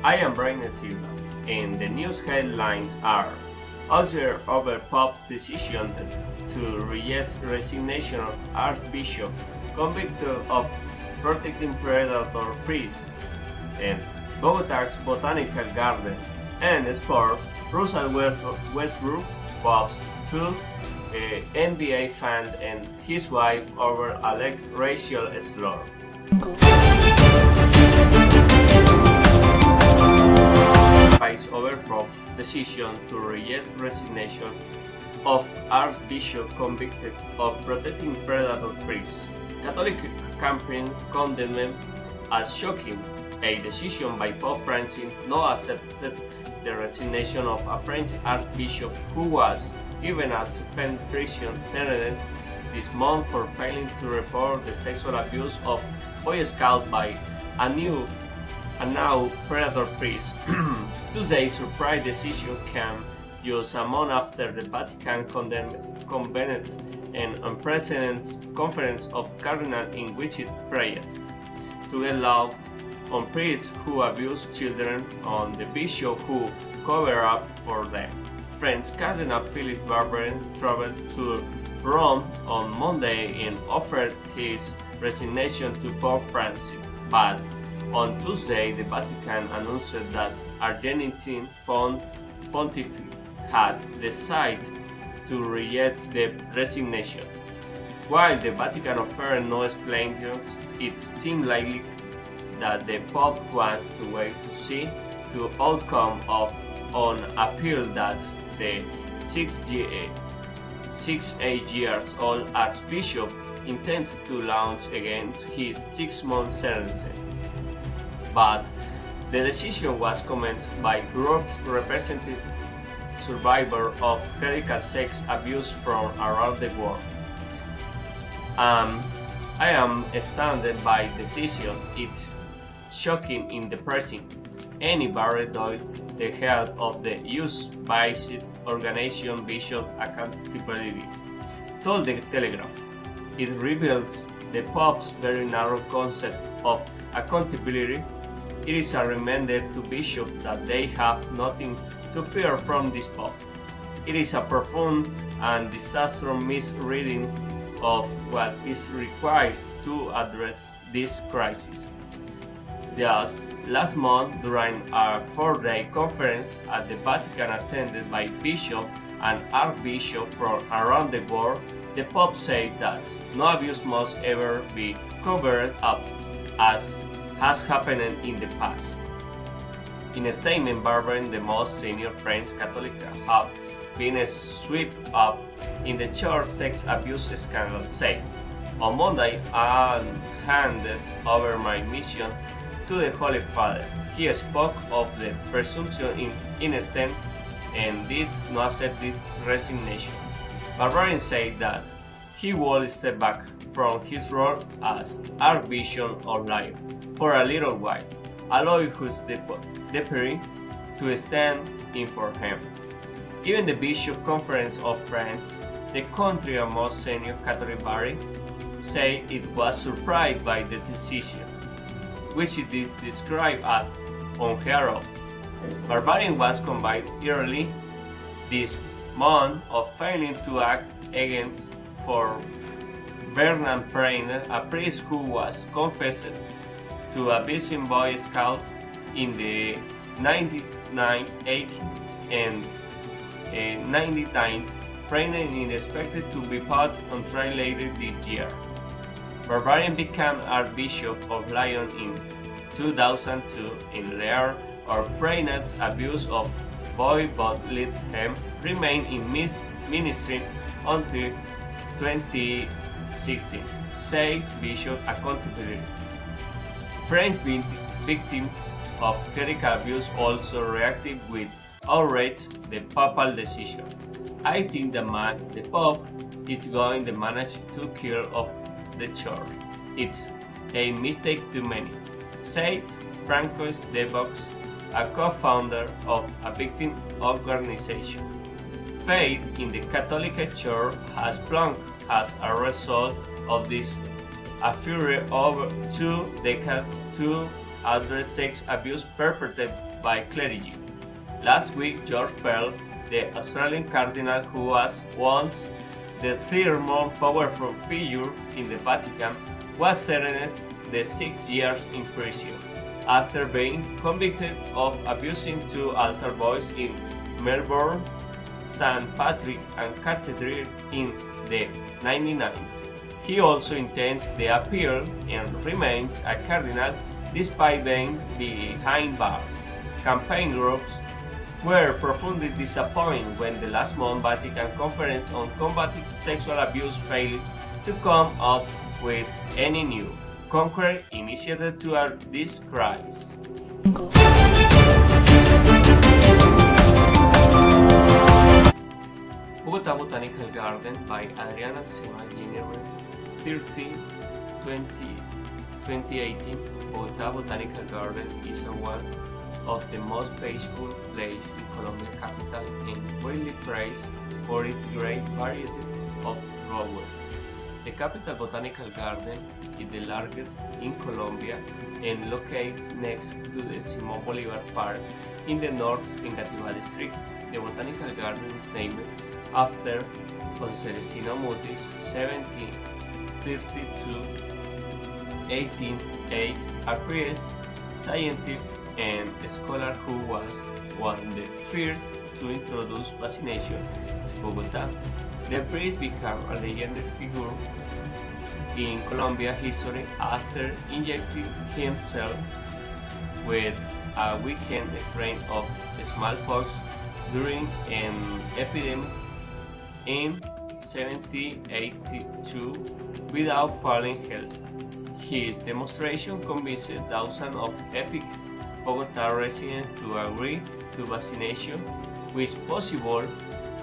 I am Brian Silva, and the news headlines are: Alger over Pope's decision to reject resignation of Archbishop convicted of protecting predator priests, and Bogota's botanical garden, and sport, Russell Westbrook pops to NBA fan and his wife over alleged racial slur. Vice over Pope's decision to reject resignation of Archbishop convicted of protecting predator priests. Catholic campaign condemned as shocking. A decision by Pope Francis not accepted the resignation of a French archbishop who was given a suspended prison sentence this month for failing to report the sexual abuse of Boy Scout by a now predator priest. Today's surprise decision came just a month after the Vatican convened an unprecedented conference of cardinals in which it prayed to get law on priests who abuse children, on the bishop who cover up for them. French Cardinal Philippe Barbarin traveled to Rome on Monday and offered his resignation to Pope Francis, but on Tuesday the Vatican announced that Argentine Pontiff had decided to reject the resignation. While the Vatican offered no explanations, it seemed likely that the Pope wanted to wait to see the outcome of an appeal that the 68 years old Archbishop intends to launch against his 6-month sentence. But the decision was commented by groups representing survivors of clerical sex abuse from around the world. I am stunned by the decision. It's shocking and depressing. Annie Barrett Doyle, the head of the youth-based organization Bishop Accountability, told the Telegraph. It reveals the Pope's very narrow concept of accountability. It is a reminder to bishops that they have nothing to fear from this Pope. It is a profound and disastrous misreading of what is required to address this crisis. Thus, last month, during a 4-day conference at the Vatican attended by bishops and archbishops from around the world, the Pope said that no abuse must ever be covered up, as has happened in the past. In a statement, Barbarin, the most senior French Catholic, have been swept up in the church sex abuse scandal, said, "On Monday, I handed over my mission to the Holy Father. He spoke of the presumption in innocence and did not accept this resignation." Barbarin said that he would step back from his role as Archbishop of Lyon for a little while, allowing his deputy to stand in for him. Even the Bishop Conference of France, the country's most senior Catholic body, said it was surprised by the decision, which it described as unheard of. Barbarin was convicted early this month of failing to act against for Bernard Prainer, a priest who was confessed to abusing Boy Scout in the 1998 and 99th. Prainer is expected to be put on trial later this year. Barbarin became Archbishop of Lyon in 2002 in Lear, or Prainer's abuse of boy but let him remain in ministry until 2016, said Bishop Accountability. French victims of clerical abuse also reacted with outrage the papal decision. "I think the Pope is going to manage to kill off the church. It's a mistake to many," said Francois Debox, a co-founder of a victim organization. Faith in the Catholic Church has plunged as a result of this, a fury over 2 decades to address sex abuse perpetrated by clergy. Last week, George Pell, the Australian cardinal who was once the third most powerful figure in the Vatican, was sentenced to 6 years in prison after being convicted of abusing 2 altar boys in Melbourne, St. Patrick and Cathedral in the 1990s. He also intends the appeal and remains a cardinal despite being behind bars. Campaign groups were profoundly disappointed when the last month Vatican Conference on Combating Sexual Abuse failed to come up with any new, concrete initiative to this crisis. Bogota Botanical Garden by Adriana Sema, January 13, 2018. Bogota Botanical Garden is one of the most peaceful places in Colombia capital and widely praised for its great variety of flowers. The Capital Botanical Garden is the largest in Colombia and located next to the Simón Bolívar Park in the North Engativá district. The Botanical Garden is named after José Celestino Mutis, 1732-1808, a priest, scientist, and scholar who was one of the first to introduce vaccination to Bogota. The priest became a legendary figure in Colombia history after injecting himself with a weakened strain of smallpox during an epidemic in 1782 without falling ill. His demonstration convinced thousands of epic Bogota residents to agree to vaccination, which possibly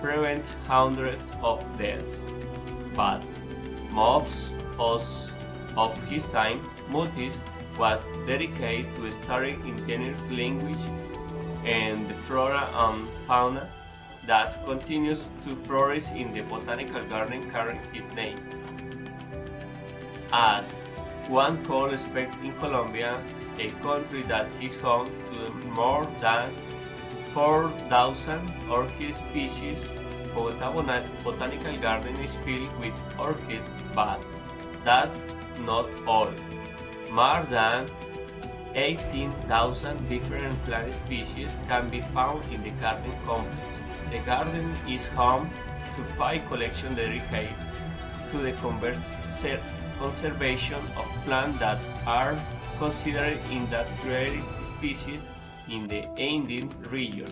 prevent hundreds of deaths. But most of his time, Mutis was dedicated to studying indigenous language and the flora and fauna that continues to flourish in the botanical garden carrying his name. As one could expect in Colombia, a country that is home to more than 4,000 orchid species, Bogota Botanical Garden is filled with orchids, but that's not all. More than 18,000 different plant species can be found in the garden complex. The garden is home to 5 collections dedicated to the conservation of plants that are considered endangered species in the Andean region.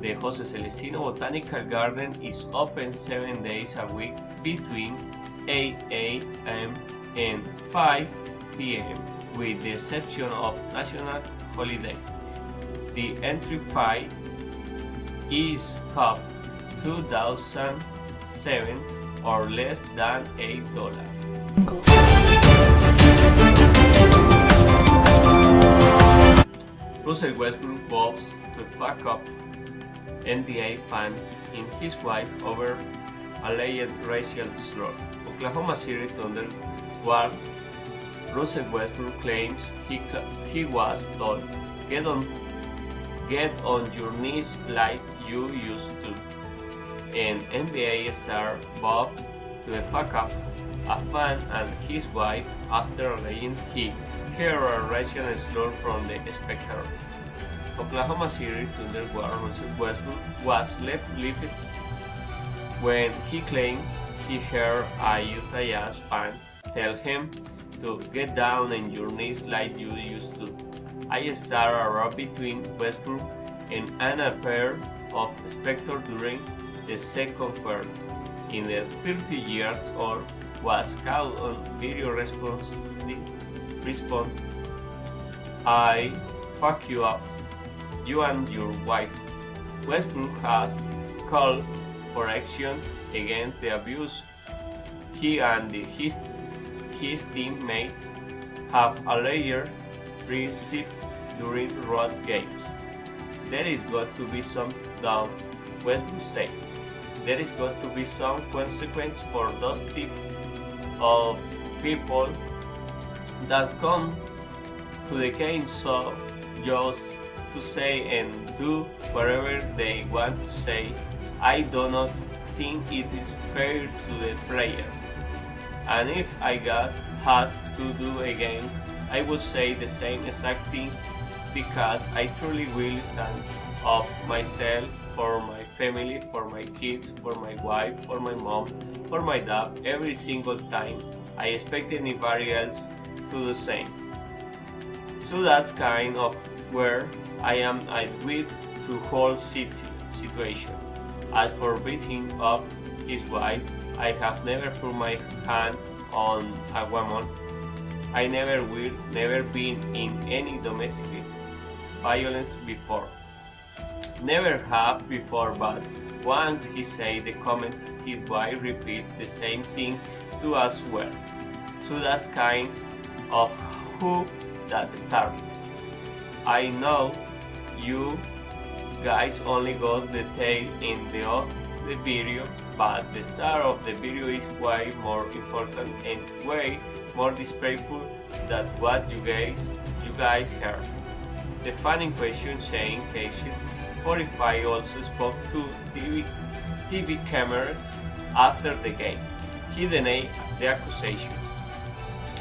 The José Celestino Botanical Garden is open 7 days a week between 8 a.m. and 5 p.m. with the exception of national holidays. The entry fee is up $2,007 or less than $8. Russell Westbrook vows to fuck up NBA fan and his wife over alleged racial slur. Oklahoma City Thunder guard Russell Westbrook claims he was told, get on your knees like you used to. And NBA star Bob to fuck up a fan and his wife after alleging he heard a racial slur from the spectator. Oklahoma City Thunder guard Russell Westbrook was left when he claimed he heard a Utah Jazz fan tell him to get down on your knees like you used to. I started a row between Westbrook and a pair of spectators during the second quarter. In the 30 years old was caught on video response. I fuck you up, you and your wife. Westbrook has called for action against the abuse he and his teammates have allegedly received during road games. There is got to be some done, Westbrook said. There is got to be some consequence for those type of people that come to the game so just to say and do whatever they want to say. I do not think it is fair to the players. And if I had to do again, I would say the same exact thing, because I truly will stand up myself for my family, for my kids, for my wife, for my mom, for my dad every single time. I expect anybody else to do the same. So that's kind of where I am at with the whole situation. As for beating up his wife, I have never put my hand on a woman. I never will, never been in any domestic violence before. Never have before, but once he said the comment, his wife repeat the same thing to us well. So that's kind of who that starts. I know you guys only got the tail end of the video, but the start of the video is way more important and way more disrespectful than what you guys heard. The fan in question, Shane Casey, 45, also spoke to TV camera after the game. He denied the accusation.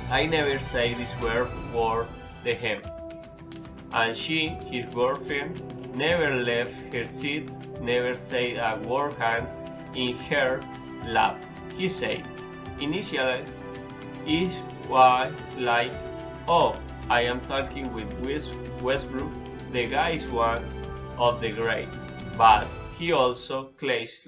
I never say this word to him, and she, his girlfriend, never left her seat, never said a word hand in her lap. He said, initially, it was like, oh, I am talking with Westbrook, the guy is one of the greats, but he also claims